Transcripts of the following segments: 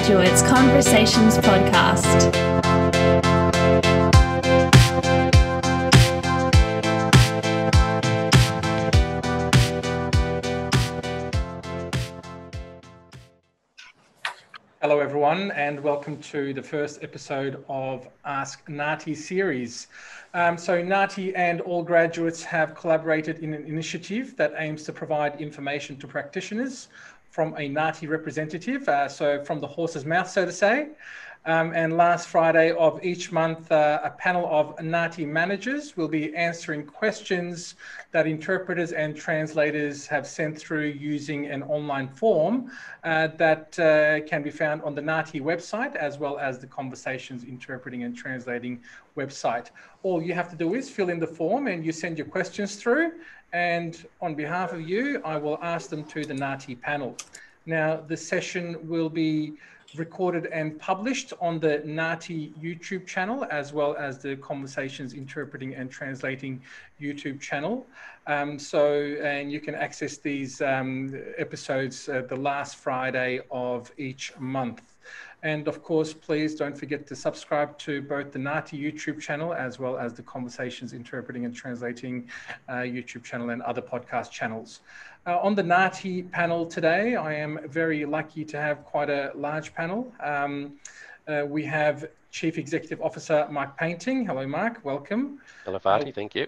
Graduates Conversations podcast. Hello everyone, and welcome to the first episode of Ask NAATI series. So NAATI and all graduates have collaborated in an initiative that aims to provide information to practitioners from a NAATI representative, so from the horse's mouth, so to say. And last Friday of each month, a panel of NAATI managers will be answering questions that interpreters and translators have sent through using an online form that can be found on the NAATI website, as well as the Conversations Interpreting and Translating website. All you have to do is fill in the form and you send your questions through. And on behalf of you, I will ask them to the NAATI panel. Now, the session will be recorded and published on the NAATI YouTube channel, as well as the Conversations Interpreting and Translating YouTube channel. And you can access these episodes the last Friday of each month. And of course, please don't forget to subscribe to both the NAATI YouTube channel, as well as the Conversations Interpreting and Translating YouTube channel and other podcast channels. On the NAATI panel today, I am very lucky to have quite a large panel. We have Chief Executive Officer Mark Painting. Hello, Mark. Welcome. Hello, Fati. Thank you.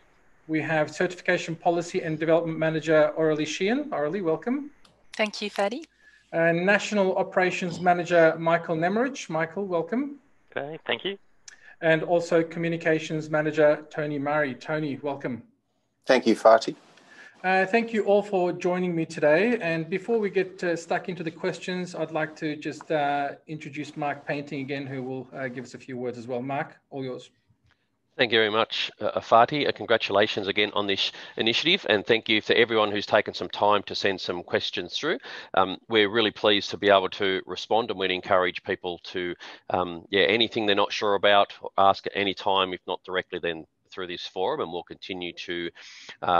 We have Certification Policy and Development Manager Aurelie Sheehan. Aurelie, welcome. Thank you, Fadi. National Operations Manager Michael Nemerich. Michael, welcome. Okay, thank you. And also Communications Manager Tony Murray. Tony, welcome. Thank you, Fati. Thank you all for joining me today. And before we get stuck into the questions, I'd like to just introduce Mark Painting again, who will give us a few words as well. Mark, all yours. Thank you very much, Fati. Congratulations again on this initiative, and thank you for everyone who's taken some time to send some questions through. We're really pleased to be able to respond, and we'd encourage people to, anything they're not sure about, ask at any time, if not directly, then through this forum, and we'll continue to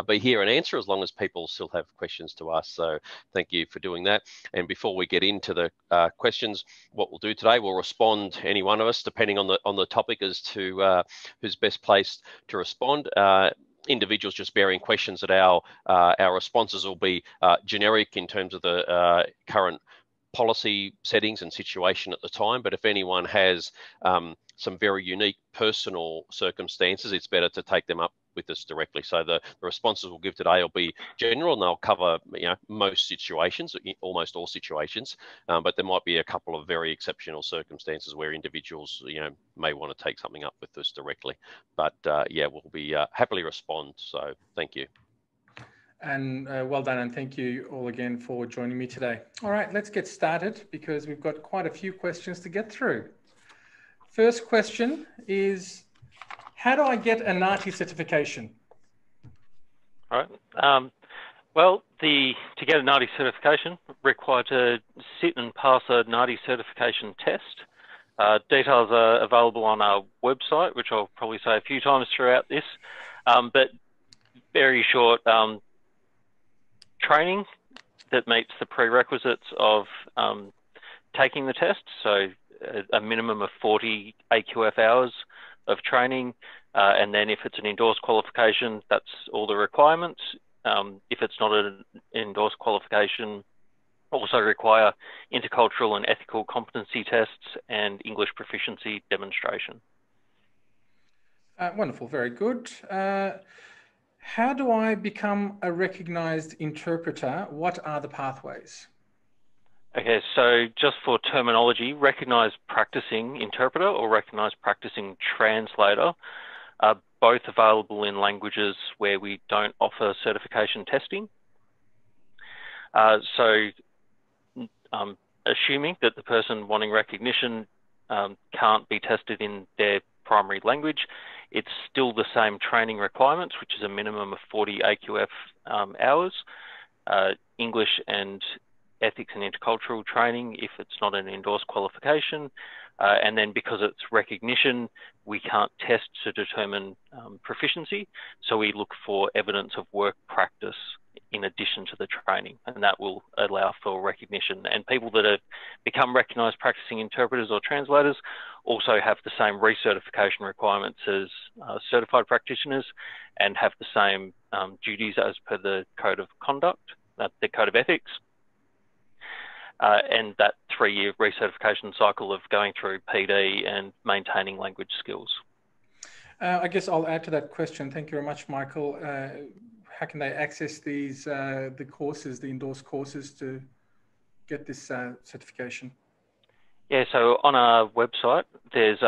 be here and answer as long as people still have questions to ask. So thank you for doing that. And before we get into the questions, what we'll do today, we'll respond, any one of us, depending on the topic, as to who's best placed to respond. Individuals just bearing questions that our responses will be generic in terms of the current policy settings and situation at the time, but if anyone has some very unique personal circumstances, it's better to take them up with us directly. So the responses we'll give today will be general, and they'll cover most situations, almost all situations, but there might be a couple of very exceptional circumstances where individuals may want to take something up with us directly. But we'll be happily respond. So thank you. And well done, and thank you all again for joining me today. All right, let's get started because we've got quite a few questions to get through. First question is, how do I get a NAATI certification? All right. To get a NAATI certification, required to sit and pass a NAATI certification test. Details are available on our website, which I'll probably say a few times throughout this, but very short training that meets the prerequisites of taking the test. So a minimum of 40 AQF hours of training. And then if it's an endorsed qualification, that's all the requirements. If it's not an endorsed qualification, also require intercultural and ethical competency tests and English proficiency demonstration. Wonderful, very good. How do I become a recognised interpreter? What are the pathways? Okay, so just for terminology, recognised practicing interpreter or recognised practicing translator are both available in languages where we don't offer certification testing. Assuming that the person wanting recognition can't be tested in their primary language, it's still the same training requirements, which is a minimum of 40 AQF hours, English and ethics and intercultural training if it's not an endorsed qualification. And then because it's recognition, we can't test to determine proficiency. So we look for evidence of work practice in addition to the training, and that will allow for recognition. And people that have become recognised practicing interpreters or translators also have the same recertification requirements as certified practitioners and have the same duties as per the code of conduct, the code of ethics. And that 3-year recertification cycle of going through PD and maintaining language skills. I guess I'll add to that question. Thank you very much, Michael. How can they access these, the courses, the endorsed courses to get this certification? Yeah, so on our website, there's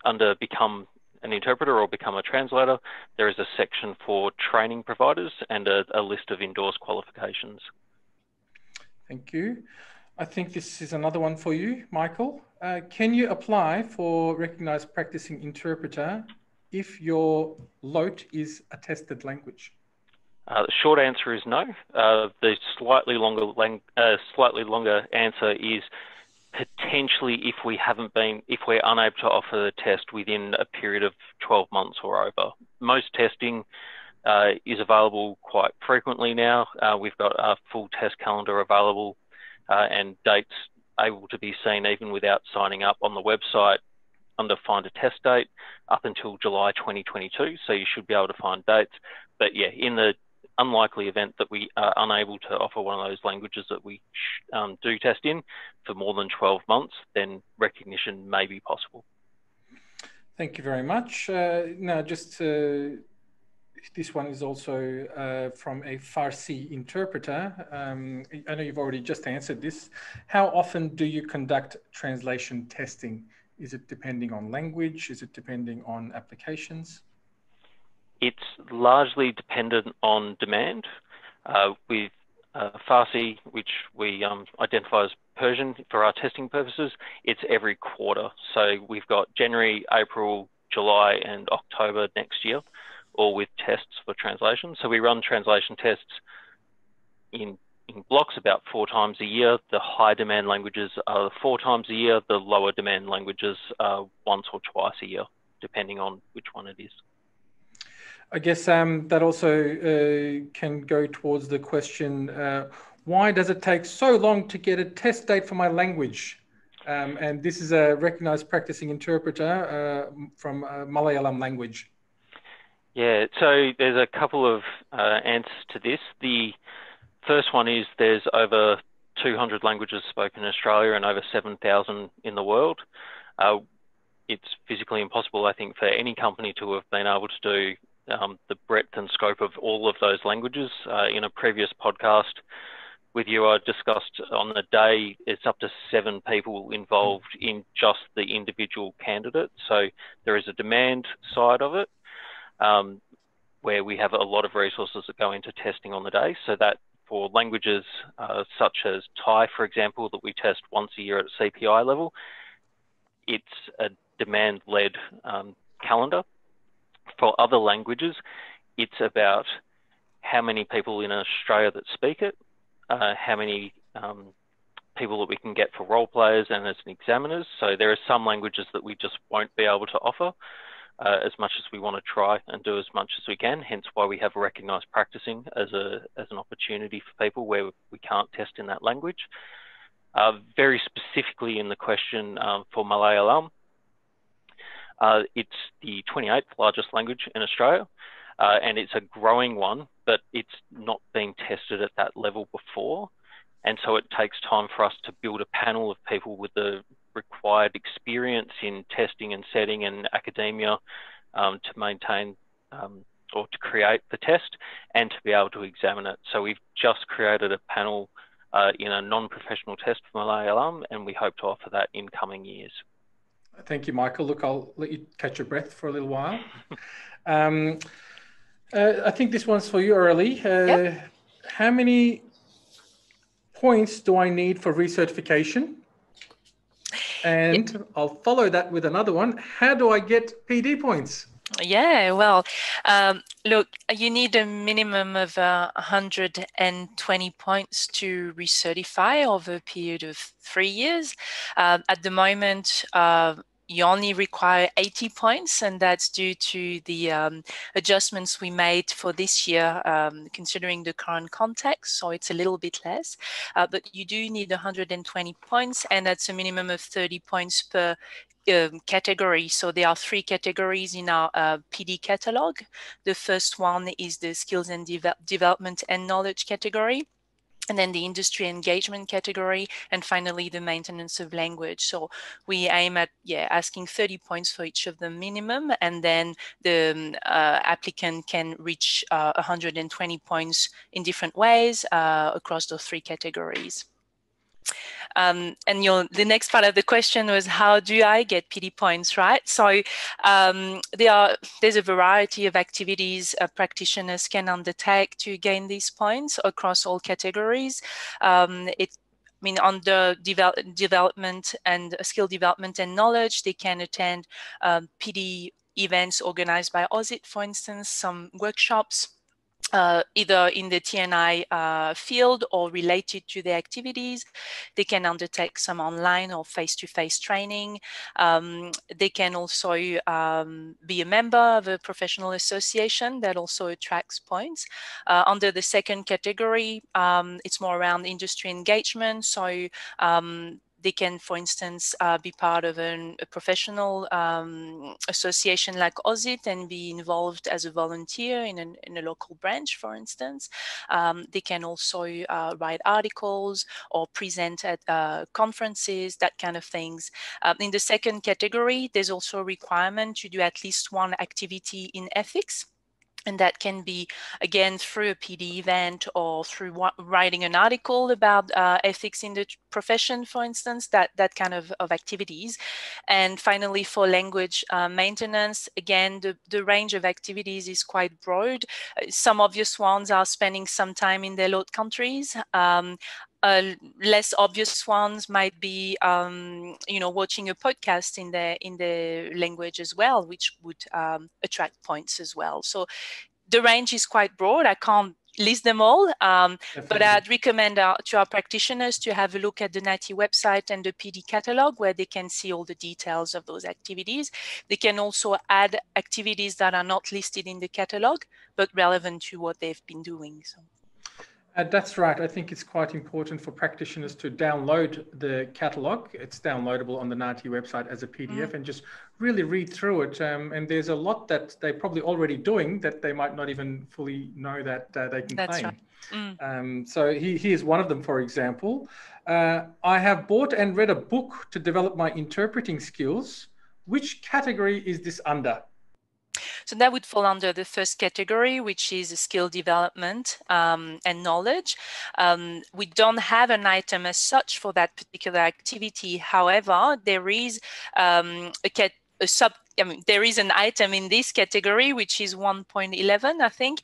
under Become an Interpreter or Become a Translator, there is a section for training providers and a list of endorsed qualifications. Thank you. I think this is another one for you, Michael. Can you apply for recognised practicing interpreter if your LOT is a tested language? The short answer is no. The slightly longer answer is potentially if we're unable to offer the test within a period of 12 months or over. Most testing is available quite frequently now. We've got a full test calendar available and dates able to be seen even without signing up on the website under Find a Test Date up until July 2022. So you should be able to find dates. But yeah, in the unlikely event that we are unable to offer one of those languages that we do test in for more than 12 months, then recognition may be possible. Thank you very much. Now, just this one is also from a Farsi interpreter. I know you've already just answered this. How often do you conduct translation testing? Is it depending on language? Is it depending on applications? It's largely dependent on demand. With Farsi, which we identify as Persian for our testing purposes, it's every quarter. So we've got January, April, July and October next year, all with tests for translation. So we run translation tests in blocks about 4 times a year. The high demand languages are 4 times a year. The lower demand languages are once or twice a year, depending on which one it is. I guess that also can go towards the question, why does it take so long to get a test date for my language? And this is a recognised practicing interpreter from Malayalam language. Yeah, so there's a couple of answers to this. The first one is there's over 200 languages spoken in Australia and over 7,000 in the world. It's physically impossible, I think, for any company to have been able to do the breadth and scope of all of those languages. In a previous podcast with you, I discussed on the day, it's up to 7 people involved in just the individual candidate. So there is a demand side of it, where we have a lot of resources that go into testing on the day. So that for languages such as Thai, for example, that we test once a year at CPI level, it's a demand-led calendar. For other languages, it's about how many people in Australia that speak it, how many people that we can get for role players and as examiners. So there are some languages that we just won't be able to offer as much as we want to try and do as much as we can, hence why we have recognised practicing as an opportunity for people where we can't test in that language. Very specifically in the question for Malayalam, it's the 28th largest language in Australia, and it's a growing one, but it's not being tested at that level before. And so it takes time for us to build a panel of people with the required experience in testing and setting and academia to maintain or to create the test and to be able to examine it. So we've just created a panel in a non-professional test for Malayalam, and we hope to offer that in coming years. Thank you, Michael. Look, I'll let you catch your breath for a little while. I think this one's for you, Early. Yep. How many points do I need for recertification? And I'll follow that with another one. How do I get PD points? Yeah, well, look, you need a minimum of 120 points to recertify over a period of 3 years. At the moment, you only require 80 points, and that's due to the adjustments we made for this year, considering the current context. So it's a little bit less, but you do need 120 points, and that's a minimum of 30 points per category. So there are 3 categories in our PD catalog. The first one is the skills and development and knowledge category, and then the industry engagement category, and finally the maintenance of language. So we aim at asking 30 points for each of them minimum, and then the applicant can reach 120 points in different ways across those 3 categories. And the next part of the question was, how do I get PD points, right? So there's a variety of activities practitioners can undertake to gain these points across all categories. Under development and skill development and knowledge, they can attend PD events organized by OSIT, for instance, some workshops, either in the TNI field or related to the activities. They can undertake some online or face-to-face training. They can also be a member of a professional association that also attracts points. Under the second category, it's more around industry engagement. So they can, for instance, be part of a professional association like OSIT and be involved as a volunteer in a local branch, for instance. They can also write articles or present at conferences, that kind of things. In the second category, there's also a requirement to do at least one activity in ethics. And that can be, again, through a PD event or through writing an article about ethics in the profession, for instance, that kind of activities. And finally, for language maintenance, again, the range of activities is quite broad. Some obvious ones are spending some time in their load countries. Less obvious ones might be, watching a podcast in the language as well, which would attract points as well. So the range is quite broad. I can't list them all, but I'd recommend to our practitioners to have a look at the NAATI website and the PD catalog, where they can see all the details of those activities. They can also add activities that are not listed in the catalog, but relevant to what they've been doing. So. That's right. I think it's quite important for practitioners to download the catalogue. It's downloadable on the NAATI website as a PDF and just really read through it. And there's a lot that they're probably already doing that they might not even fully know that they can claim. Right. So here's one of them, for example. I have bought and read a book to develop my interpreting skills. Which category is this under? So that would fall under the first category, which is skill development and knowledge. We don't have an item as such for that particular activity. However, there is there is an item in this category, which is 1.11, I think,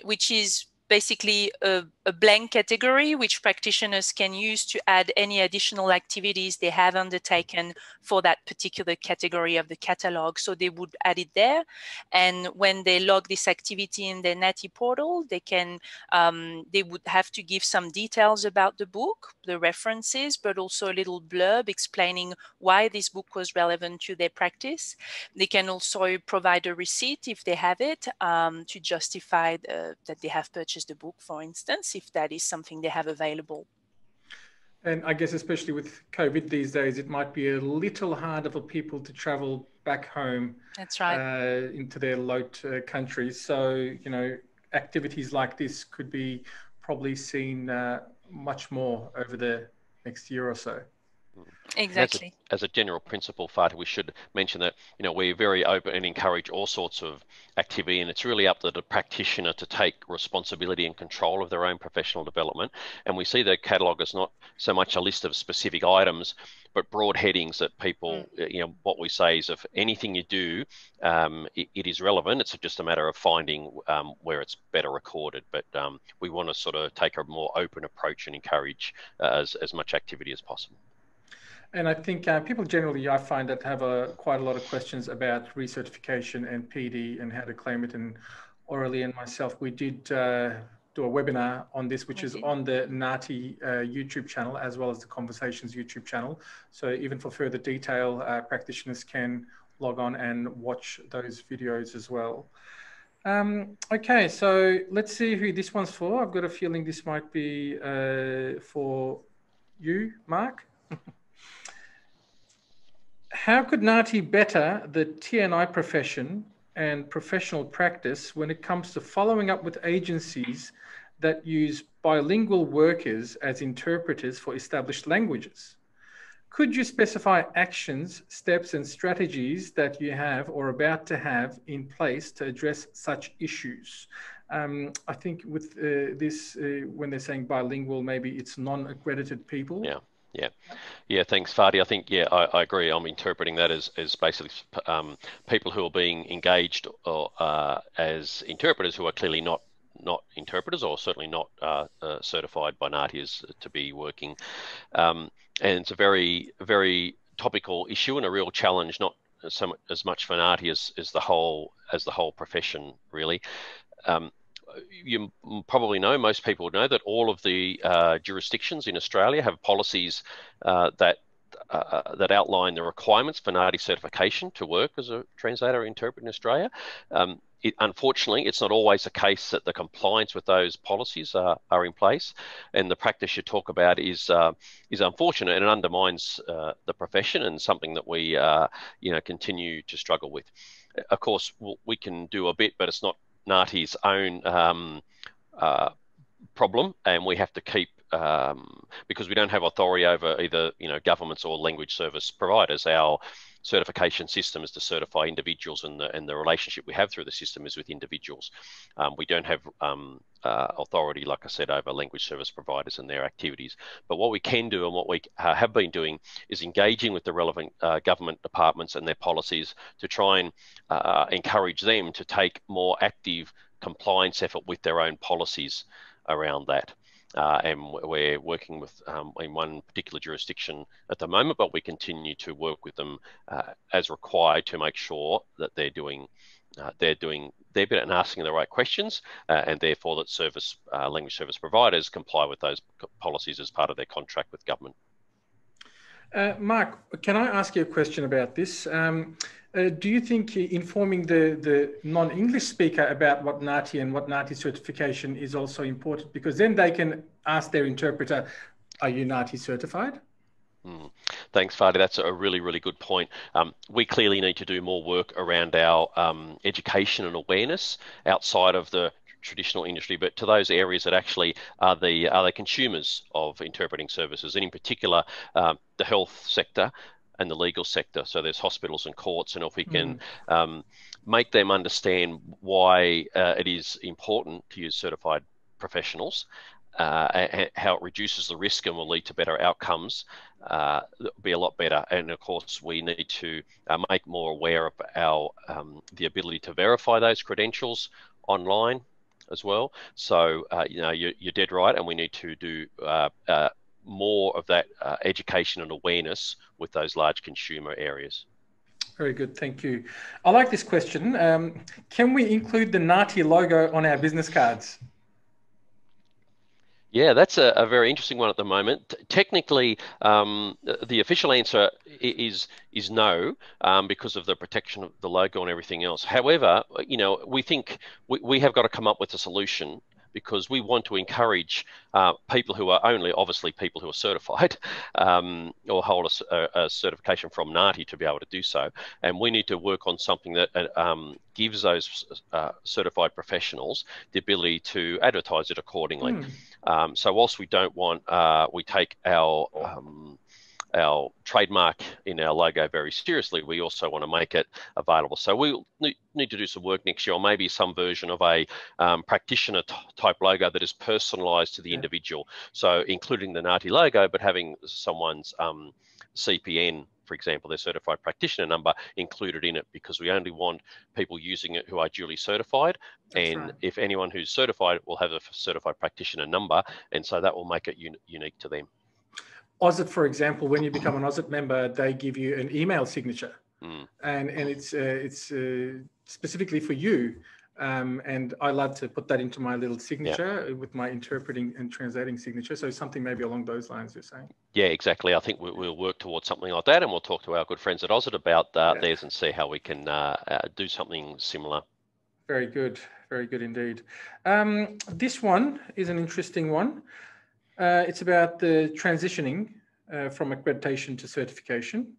which is basically a blank category which practitioners can use to add any additional activities they have undertaken for that particular category of the catalog. So they would add it there, and when they log this activity in their NAATI portal, they would have to give some details about the book, the references, but also a little blurb explaining why this book was relevant to their practice. They can also provide a receipt if they have it to justify that they have purchased the book, for instance, if that is something they have available. And I guess especially with COVID these days, it might be a little harder for people to travel back home. That's right. Into their load countries. So, activities like this could be probably seen much more over the next year or so. Exactly. As a general principle, Fatih, we should mention that we're very open and encourage all sorts of activity, and it's really up to the practitioner to take responsibility and control of their own professional development. And we see the catalogue as not so much a list of specific items, but broad headings that people, what we say is if anything you do, it is relevant. It's just a matter of finding where it's better recorded. But we want to sort of take a more open approach and encourage as much activity as possible. And I think people generally, I find that have quite a lot of questions about recertification and PD and how to claim it. And Aurelie and myself, we did do a webinar on this, which is on the NAATI YouTube channel, as well as the Conversations YouTube channel. So even for further detail, practitioners can log on and watch those videos as well. Okay, so let's see who this one's for. I've got a feeling this might be for you, Mark. How could NAATI better the TNI profession and professional practice when it comes to following up with agencies that use bilingual workers as interpreters for established languages? Could you specify actions, steps, and strategies that you have or about to have in place to address such issues? I think with this, when they're saying bilingual, maybe it's non-accredited people. Yeah. Thanks, Fadi. I think, I agree. I'm interpreting that as basically people who are being engaged or, as interpreters who are clearly not interpreters, or certainly not certified by NAATI to be working. And it's a very, very topical issue and a real challenge, not so much, as much for NAATI as the whole profession, really. You probably know, most people know, that all of the jurisdictions in Australia have policies that outline the requirements for NAATI certification to work as a translator or interpreter in Australia. Unfortunately, it's not always the case that the compliance with those policies are in place, and the practice you talk about is unfortunate, and it undermines the profession, and something that we continue to struggle with. Of course, we can do a bit, but it's not NAATI's own problem, and we have to keep, because we don't have authority over either governments or language service providers. Our certification system is to certify individuals, and the relationship we have through the system is with individuals. We don't have authority, like I said, over language service providers and their activities. But what we can do, and what we have been doing, is engaging with the relevant government departments and their policies to try and encourage them to take more active compliance effort with their own policies around that. And we're working with in one particular jurisdiction at the moment, but we continue to work with them as required to make sure that they're doing their bit and asking the right questions, and therefore that language service providers comply with those policies as part of their contract with government. Mark, can I ask you a question about this? Do you think informing the non-English speaker about what NAATI and what NAATI certification is also important? Because then they can ask their interpreter, are you NAATI certified? Thanks, Fadi. That's a really, really good point. We clearly need to do more work around our education and awareness outside of the traditional industry, but to those areas that actually are the consumers of interpreting services, and in particular the health sector and the legal sector. So there's hospitals and courts, and if we can make them understand why it is important to use certified professionals, and how it reduces the risk and will lead to better outcomes, it'll be a lot better. And of course, we need to make more aware of our the ability to verify those credentials online as well. So you're dead right, and we need to do more of that education and awareness with those large consumer areas. Very good, thank you. I like this question. Can we include the NAATI logo on our business cards? Yeah, that's a very interesting one at the moment. Technically, the official answer is no, because of the protection of the logo and everything else. However, we think we have got to come up with a solution, because we want to encourage people who are obviously people who are certified or hold a certification from NAATI to be able to do so. And we need to work on something that gives those certified professionals the ability to advertise it accordingly. So whilst we don't want, we take our trademark in our logo very seriously, we also want to make it available. So we'll need to do some work next year, or maybe some version of a practitioner type logo that is personalized to the individual. So including the NAATI logo, but having someone's CPN, for example, their certified practitioner number, included in it, because we only want people using it who are duly certified. And if anyone who's certified will have a certified practitioner number, and so that will make it unique to them. AUSIT, for example, when you become an AUSIT member, they give you an email signature, and it's specifically for you. And I love to put that into my little signature with my interpreting and translating signature. So something maybe along those lines you're saying. Yeah, exactly. I think we'll work towards something like that, and we'll talk to our good friends at Ozit about theirs and see how we can do something similar. Very good indeed. This one is an interesting one. It's about the transitioning from accreditation to certification.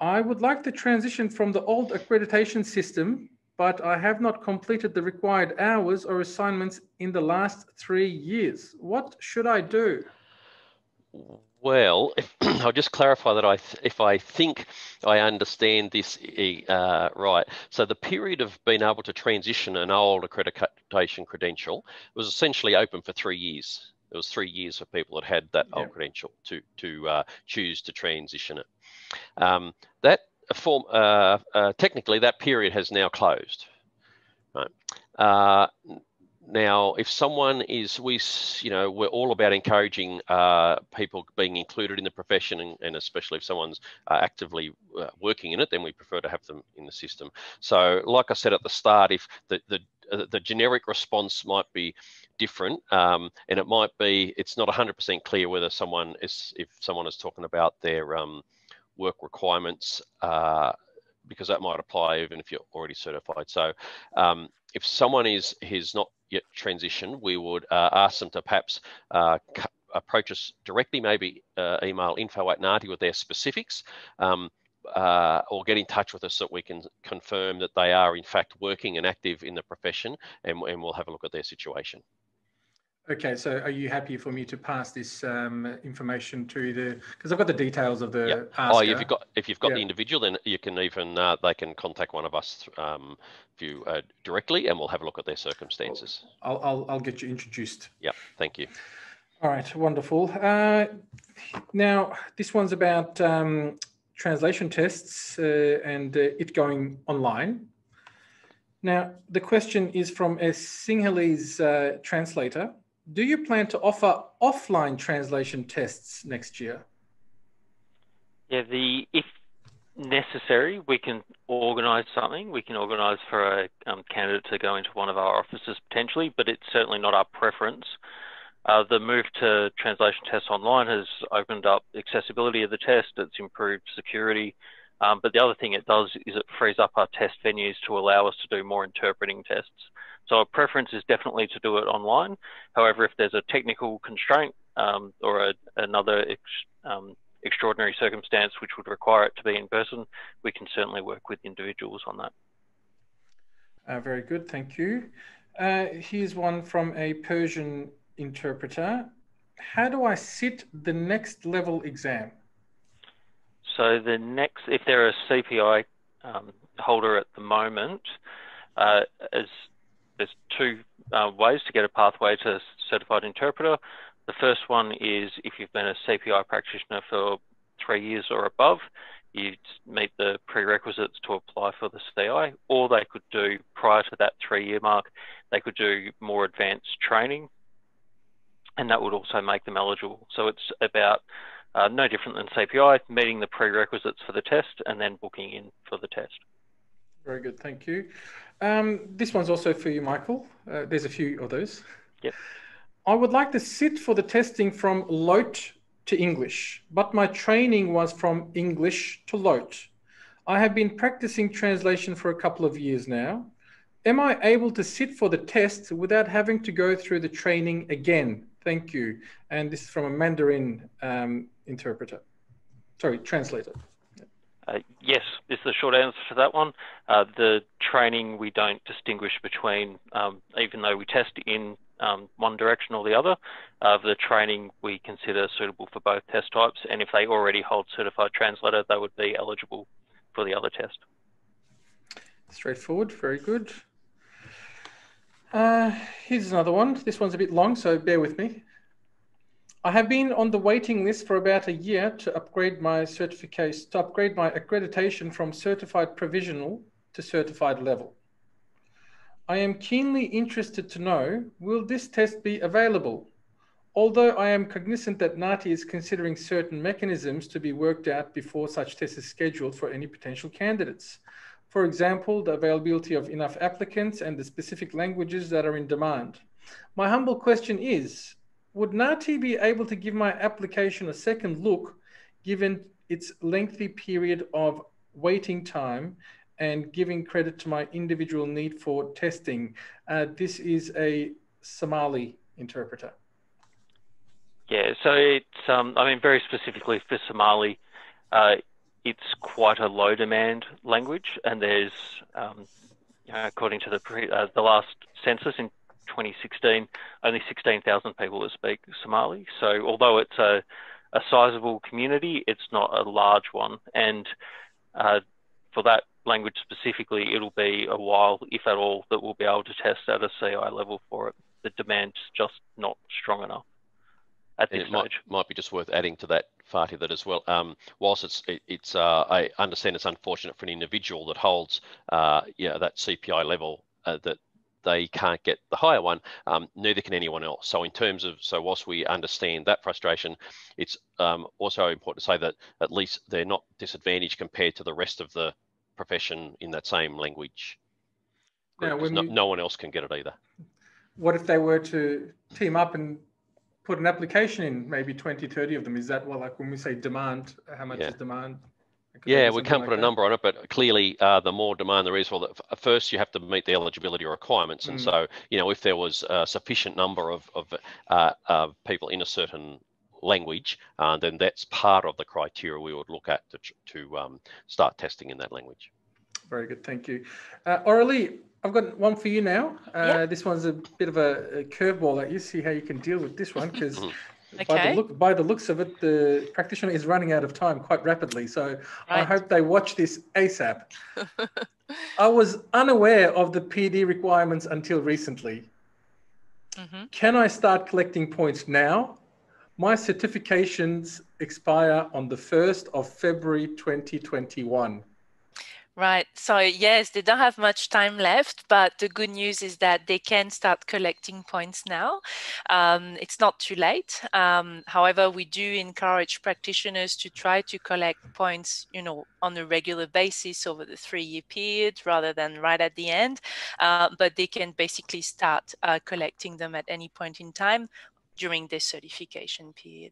I would like to transition from the old accreditation system, but I have not completed the required hours or assignments in the last 3 years. What should I do? Well, I'll just clarify that if I think I understand this right. So the period of being able to transition an old accreditation credential was essentially open for 3 years. It was 3 years for people that had that old credential to choose to transition it. That form technically that period has now closed. Right. Now, if someone is, we're all about encouraging people being included in the profession, and especially if someone's actively working in it, then we prefer to have them in the system. So, like I said at the start, if the generic response might be different, and it might be, it's not 100% clear whether if someone is talking about their work requirements, because that might apply even if you're already certified. So, if someone is not yet transitioned, we would ask them to perhaps approach us directly, maybe email info@NAATI with their specifics, or get in touch with us so that we can confirm that they are in fact working and active in the profession, and we'll have a look at their situation. Okay, so are you happy for me to pass this information to because I've got the details of the asker. Oh, if you've got the individual, then you can even they can contact one of us directly, and we'll have a look at their circumstances. I'll get you introduced. Yeah, thank you. All right, wonderful. Now this one's about translation tests and it going online. Now the question is from a Sinhalese translator. Do you plan to offer offline translation tests next year? Yeah, if necessary, we can organise something. We can organise for a candidate to go into one of our offices potentially, but it's certainly not our preference. The move to translation tests online has opened up accessibility of the test. It's improved security. But the other thing it does is it frees up our test venues to allow us to do more interpreting tests. So our preference is definitely to do it online. However, if there's a technical constraint or another extraordinary circumstance which would require it to be in person, we can certainly work with individuals on that. Very good, thank you. Here's one from a Persian interpreter. How do I sit the next level exam? So if they're a CPI holder at the moment, there's two ways to get a pathway to certified interpreter. The first one is if you've been a CPI practitioner for 3 years or above, you meet the prerequisites to apply for the CI, or they could do, prior to that 3-year mark, they could do more advanced training, and that would also make them eligible. So it's about no different than CPI, meeting the prerequisites for the test and then booking in for the test. Very good, thank you. This one's also for you, Michael. There's a few of those. Yep. I would like to sit for the testing from LOT to English, but my training was from English to LOT. I have been practicing translation for a couple of years now. Am I able to sit for the test without having to go through the training again? Thank you. And this is from a Mandarin translator. Yes, is the short answer to that one. The training, we don't distinguish between, even though we test in one direction or the other, the training we consider suitable for both test types, and if they already hold certified translator, they would be eligible for the other test. Straightforward, very good. Here's another one. This one's a bit long, so bear with me. I have been on the waiting list for about a year to upgrade my certification, to upgrade my accreditation from certified provisional to certified level. I am keenly interested to know, will this test be available? Although I am cognizant that NAATI is considering certain mechanisms to be worked out before such test is scheduled for any potential candidates. For example, the availability of enough applicants and the specific languages that are in demand. My humble question is, would NAATI be able to give my application a second look given its lengthy period of waiting time and giving credit to my individual need for testing? This is a Somali interpreter. Yeah, so it's, I mean, very specifically for Somali, it's quite a low demand language, and there's, you know, according to the last census in 2016, only 16,000 people that speak Somali. So although it's a sizable community, it's not a large one. And for that language specifically, it'll be a while, if at all, that we'll be able to test at a CI level for it. The demand's just not strong enough at this stage. Might be just worth adding to that, Fatih, that as well. Whilst I understand it's unfortunate for an individual that holds, that CPI level that they can't get the higher one, neither can anyone else. So in terms of, whilst we understand that frustration, it's also important to say that at least they're not disadvantaged compared to the rest of the profession in that same language. Now, no one else can get it either. What if they were to team up and put an application in, maybe 20, 30 of them? Is that, well, like when we say demand, how much is demand? Yeah, we can't put a number on it, but clearly the more demand there is, well, first you have to meet the eligibility requirements. And so, you know, if there was a sufficient number of people in a certain language, then that's part of the criteria we would look at to start testing in that language. Very good, thank you. Aurelie, I've got one for you now. This one's a bit of a curveball at you. See how you can deal with this one, because by the looks of it, the practitioner is running out of time quite rapidly. So I hope they watch this ASAP. I was unaware of the PD requirements until recently. Can I start collecting points now? My certifications expire on the 1st of February 2021. Right. So yes, they don't have much time left, but the good news is that they can start collecting points now. It's not too late. However, we do encourage practitioners to try to collect points, you know, on a regular basis over the 3-year period rather than right at the end. But they can basically start collecting them at any point in time during their certification period.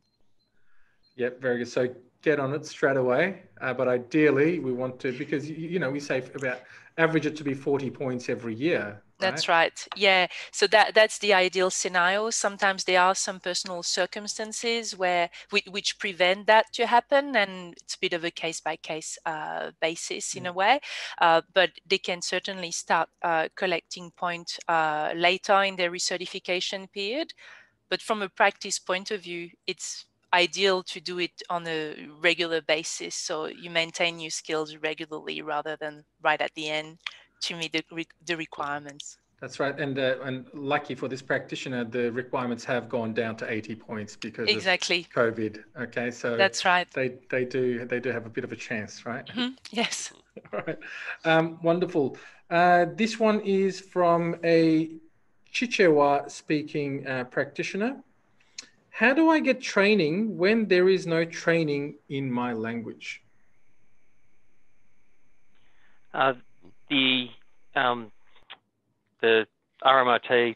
Yep, very good. So get on it straight away. But ideally, we want to, because, you know, we say about average it to be 40 points every year. Right? That's right. Yeah. So that's the ideal scenario. Sometimes there are some personal circumstances which prevent that to happen, and it's a bit of a case-by-case basis in a way. But they can certainly start collecting points later in their recertification period. But from a practice point of view, it's ideal to do it on a regular basis, so you maintain your skills regularly rather than right at the end to meet the requirements. That's right, and lucky for this practitioner, the requirements have gone down to 80 points because of COVID. Okay, so that's right. They do have a bit of a chance, right? Yes. All right, wonderful. This one is from a Chichewa speaking practitioner. How do I get training when there is no training in my language? The RMIT,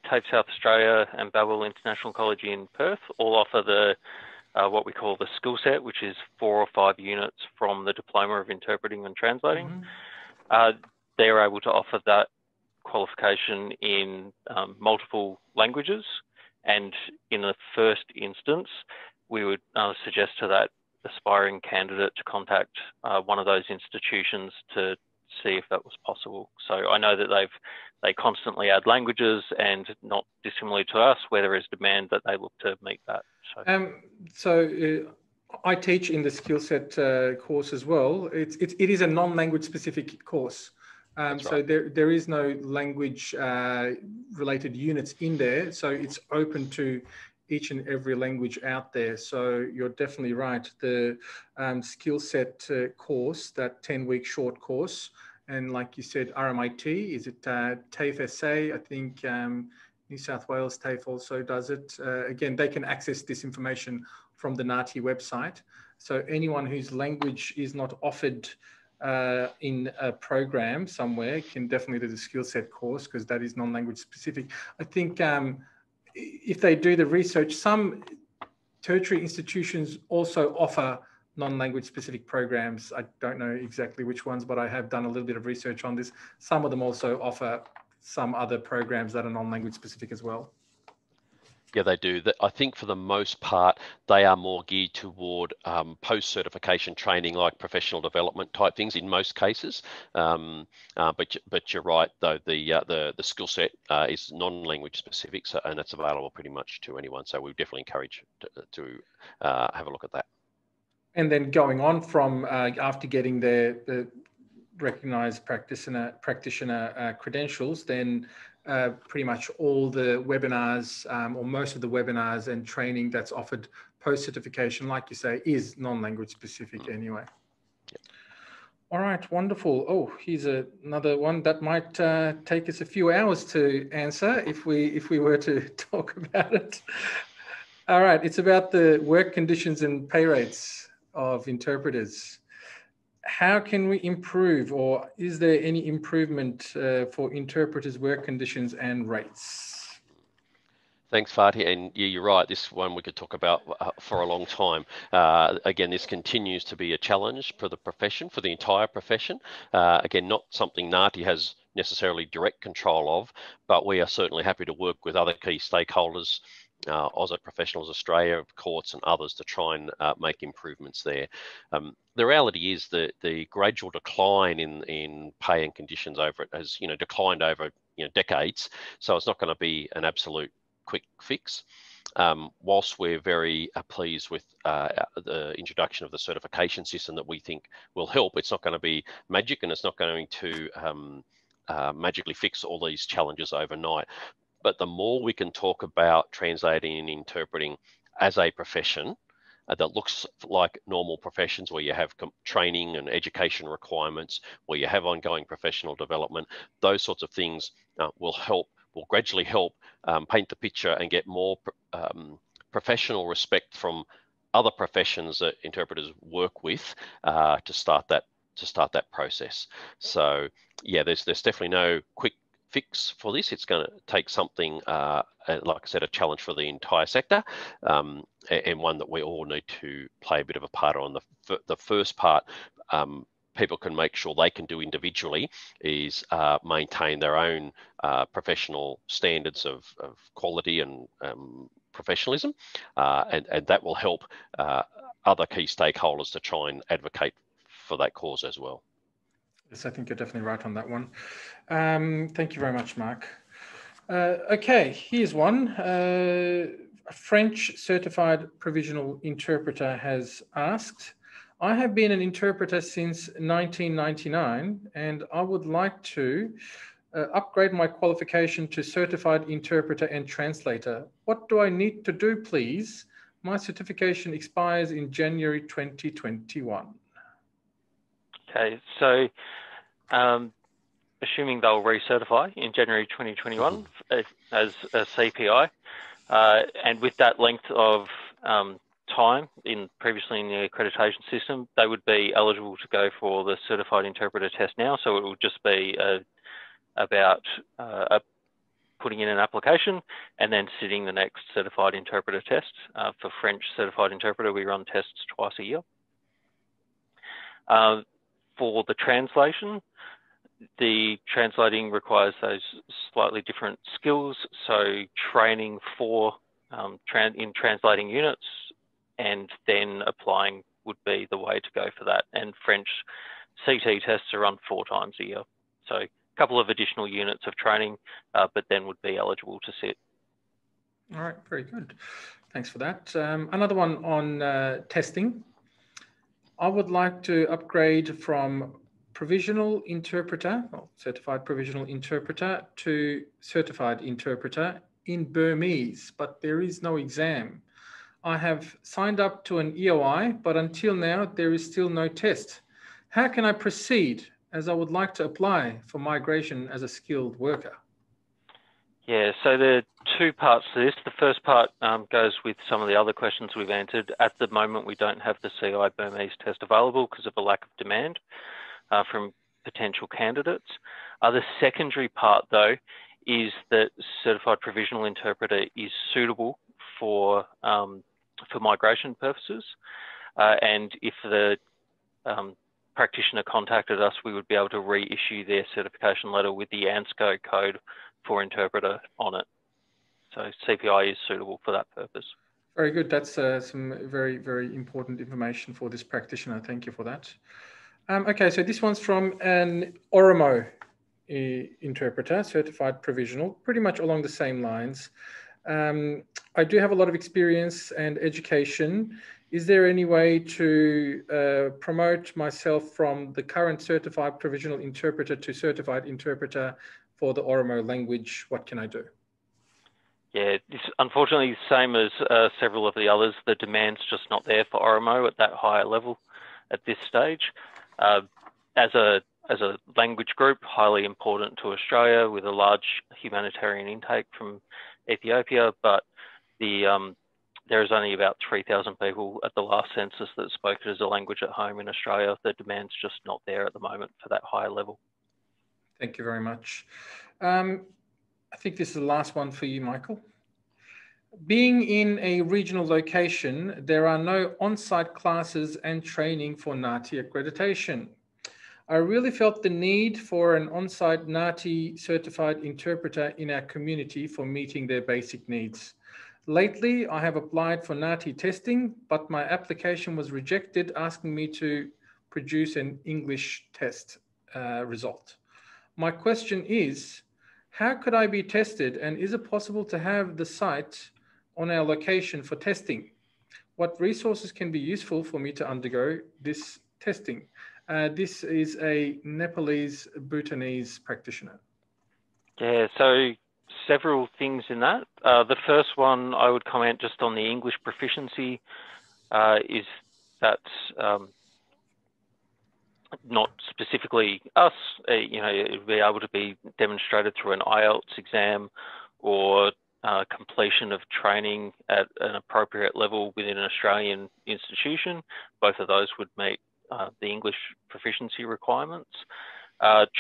TAFE South Australia, and Babel International College in Perth all offer the what we call the skill set, which is 4 or 5 units from the Diploma of Interpreting and Translating. They're able to offer that qualification in multiple languages. And in the first instance, we would suggest to that aspiring candidate to contact one of those institutions to see if that was possible. So I know that they constantly add languages, and not dissimilarly to us, where there is demand, that they look to meet that. So I teach in the skill set course as well. It is a non-language specific course. So there is no language related units in there. So it's open to each and every language out there. So you're definitely right. The skill set course, that 10-week short course, and like you said, RMIT, is it TAFE SA? I think New South Wales TAFE also does it. Again, they can access this information from the NAATI website. So anyone whose language is not offered in a program somewhere can definitely do the skill set course, because that is non-language specific. I think if they do the research, some tertiary institutions also offer non-language specific programs. I don't know exactly which ones, but I have done a little bit of research on this. Some of them also offer some other programs that are non-language specific as well. Yeah, they do. I think for the most part, they are more geared toward post-certification training, like professional development type things in most cases. But you're right, though, the skill set is non-language specific, so, and it's available pretty much to anyone. So we definitely encourage to have a look at that. And then going on from after getting the recognised practitioner credentials, then pretty much all the webinars or most of the webinars and training that's offered post-certification, like you say, is non-language specific anyway. Yep. All right, wonderful. Oh, here's another one that might take us a few hours to answer if we were to talk about it. All right, it's about the work conditions and pay rates of interpreters. How can we improve, or is there any improvement for interpreters' work conditions and rates? Thanks, Fatih. And yeah, you're right. This one we could talk about for a long time. Again, this continues to be a challenge for the profession, for the entire profession. Again, not something NAATI has necessarily direct control of, but we are certainly happy to work with other key stakeholders, Ausit Professionals Australia, courts and others, to try and make improvements there. The reality is that the gradual decline in pay and conditions over it has declined over decades, so it's not going to be an absolute quick fix. Whilst we're very pleased with the introduction of the certification system that we think will help, it's not going to be magic, and it's not going to magically fix all these challenges overnight. But the more we can talk about translating and interpreting as a profession that looks like normal professions, where you have training and education requirements, where you have ongoing professional development, those sorts of things will gradually help paint the picture and get more professional respect from other professions that interpreters work with to start that process. So yeah, there's definitely no quick fix for this. It's going to take something, like I said, a challenge for the entire sector, and one that we all need to play a bit of a part on. The first part, people can make sure they can do individually is maintain their own professional standards of quality and professionalism, and that will help other key stakeholders to try and advocate for that cause as well. Yes, I think you're definitely right on that one. Thank you very much, Mark. Okay, here's one. A French certified provisional interpreter has asked, I have been an interpreter since 1999, and I would like to upgrade my qualification to certified interpreter and translator. What do I need to do, please? My certification expires in January 2021. Okay, so assuming they'll recertify in January 2021 as a CPI, and with that length of time previously in the accreditation system, they would be eligible to go for the certified interpreter test now. So it will just be about putting in an application and then sitting the next certified interpreter test. For French certified interpreter, we run tests twice a year. For the translation, the translating requires those slightly different skills. So training for in translating units and then applying would be the way to go for that. And French CT tests are run 4 times a year. So a couple of additional units of training, but then would be eligible to sit. All right, very good. Thanks for that. Another one on testing. I would like to upgrade from provisional interpreter, or certified provisional interpreter, to certified interpreter in Burmese, but there is no exam. I have signed up to an EOI, but until now, there is still no test. How can I proceed, as I would like to apply for migration as a skilled worker? Yeah, so there are 2 parts to this. The first part goes with some of the other questions we've answered. At the moment, we don't have the CI Burmese test available because of a lack of demand. from potential candidates. The secondary part, though, is that certified provisional interpreter is suitable for migration purposes, and if the practitioner contacted us, we would be able to reissue their certification letter with the ANSCO code for interpreter on it. So CPI is suitable for that purpose. Very good. That's some very, very important information for this practitioner. Thank you for that. Okay, so this one's from an Oromo interpreter, certified provisional, pretty much along the same lines. I do have a lot of experience and education. Is there any way to promote myself from the current certified provisional interpreter to certified interpreter for the Oromo language? What can I do? Yeah, it's unfortunately the same as several of the others. The demand's just not there for Oromo at that higher level at this stage. As a language group, highly important to Australia with a large humanitarian intake from Ethiopia, but there is only about 3,000 people at the last census that spoke it as a language at home in Australia. The demand's just not there at the moment for that higher level. Thank you very much. I think this is the last one for you, Michael. Being in a regional location, there are no on-site classes and training for NAATI accreditation. I really felt the need for an on-site NAATI certified interpreter in our community for meeting their basic needs. Lately, I have applied for NAATI testing, but my application was rejected, asking me to produce an English test result. My question is, how could I be tested, and is it possible to have the site on our location for testing? What resources can be useful for me to undergo this testing? This is a Nepalese Bhutanese practitioner. Yeah, so several things in that. The first one I would comment just on the English proficiency is that not specifically us, it would be able to be demonstrated through an IELTS exam or completion of training at an appropriate level within an Australian institution. Both of those would meet the English proficiency requirements.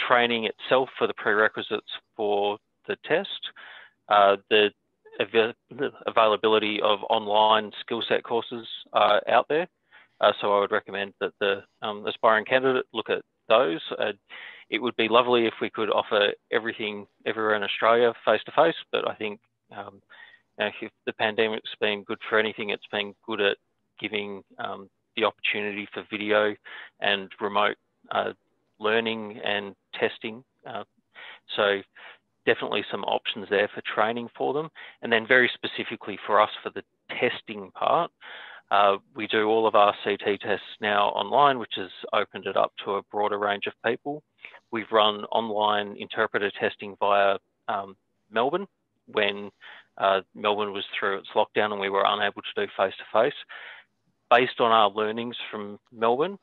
Training itself for the prerequisites for the test, the availability of online skill set courses out there. So I would recommend that the aspiring candidate look at those. It would be lovely if we could offer everything everywhere in Australia face-to-face, but I think if the pandemic's been good for anything, it's been good at giving the opportunity for video and remote learning and testing. So definitely some options there for training for them. And then very specifically for us for the testing part, we do all of our CT tests now online, which has opened it up to a broader range of people. We've run online interpreter testing via Melbourne when Melbourne was through its lockdown and we were unable to do face-to-face. Based on our learnings from Melbourne,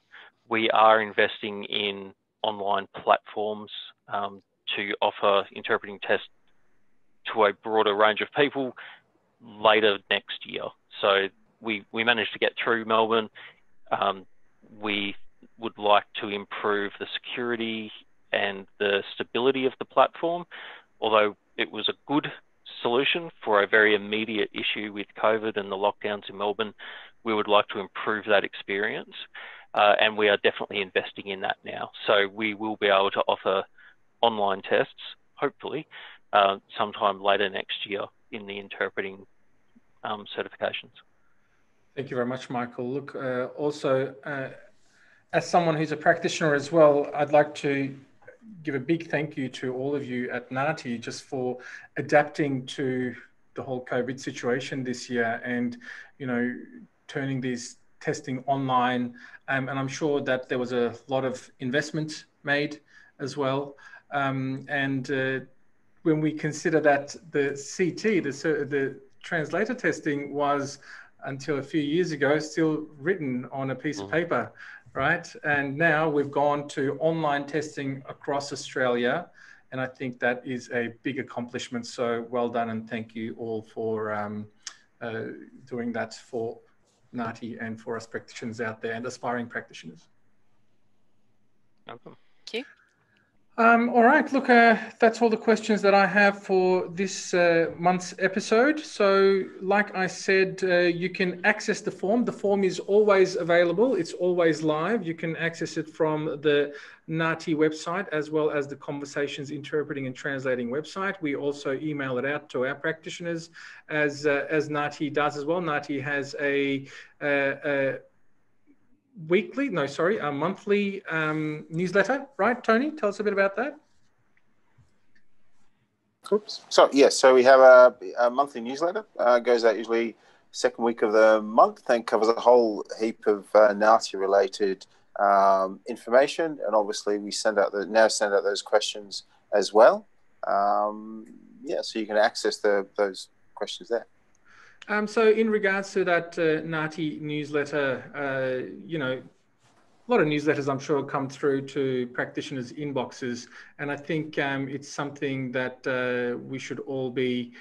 we are investing in online platforms to offer interpreting tests to a broader range of people later next year. So we managed to get through Melbourne. We would like to improve the security and the stability of the platform. Although it was a good solution for a very immediate issue with COVID and the lockdowns in Melbourne, we would like to improve that experience. And we are definitely investing in that now. So we will be able to offer online tests, hopefully, sometime later next year in the interpreting certifications. Thank you very much, Michael. Look, also, as someone who's a practitioner as well, I'd like to give a big thank you to all of you at NAATI just for adapting to the whole COVID situation this year and, turning these testing online. And I'm sure that there was a lot of investment made as well. And when we consider that the CT, the translator testing was, until a few years ago, still written on a piece of paper, right? And now we've gone to online testing across Australia. And I think that is a big accomplishment. So well done. And thank you all for doing that for NAATI and for us practitioners out there and aspiring practitioners. No problem. Thank you. All right, look, that's all the questions that I have for this month's episode. So, like I said, you can access the form. The form is always available. It's always live. You can access it from the NAATI website as well as the Conversations Interpreting and Translating website. We also email it out to our practitioners as NAATI does as well. NAATI has a monthly newsletter, right, Tony? Tell us a bit about that. Oops. So yes, so we have a monthly newsletter. Goes out usually second week of the month and covers a whole heap of NAATI related information. And obviously we send out those questions as well. So you can access those questions there. So in regards to that NAATI newsletter, a lot of newsletters I'm sure come through to practitioners' inboxes, and I think it's something that we should all be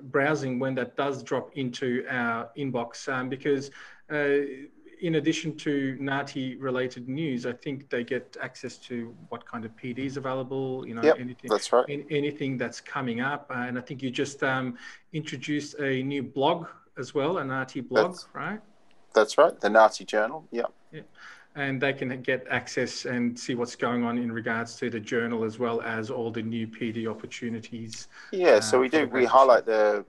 browsing when that does drop into our inbox, because in addition to NAATI related news, I think they get access to what kind of PD is available, anything. That's right. Anything that's coming up. And I think you just introduced a new blog as well, a NAATI blog, right? That's right. The NAATI Journal. Yeah. And they can get access and see what's going on in regards to the journal as well as all the new PD opportunities. Yeah, so we highlight the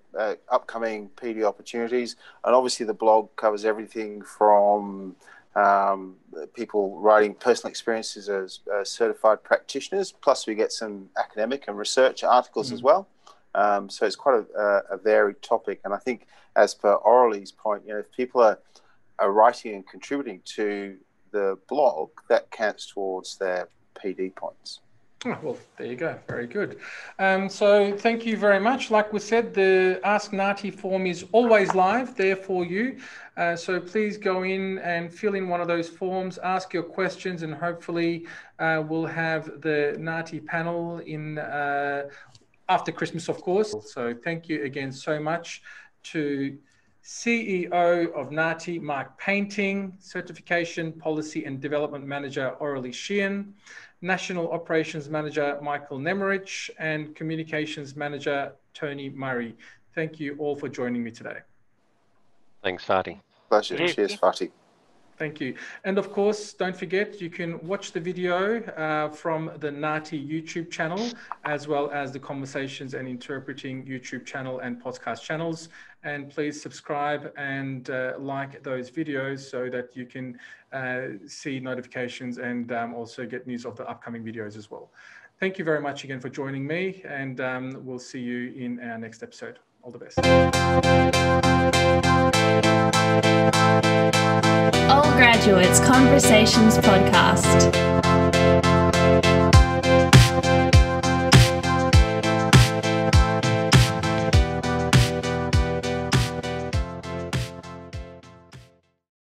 upcoming PD opportunities, and obviously the blog covers everything from people writing personal experiences as certified practitioners, plus we get some academic and research articles as well. So it's quite a varied topic, and I think as per Aurelie's point, if people are writing and contributing to the blog, that counts towards their PD points. Oh, well, there you go. Very good. So thank you very much. Like we said, the Ask NAATI form is always live there for you. So please go in and fill in one of those forms, ask your questions, and hopefully we'll have the NAATI panel in after Christmas, of course. So thank you again so much to CEO of NAATI, Mark Painting, Certification, Policy and Development Manager, Aurelie Sheehan, National Operations Manager, Michael Nemerich, and Communications Manager, Tony Murray. Thank you all for joining me today. Thanks, Fatih. Pleasure. Cheers, Fatih. Thank you. And of course, don't forget, you can watch the video from the NAATI YouTube channel, as well as the Conversations and Interpreting YouTube channel and podcast channels. And please subscribe and like those videos so that you can see notifications and also get news of the upcoming videos as well. Thank you very much again for joining me, and we'll see you in our next episode. All the best. All Graduates Conversations Podcast.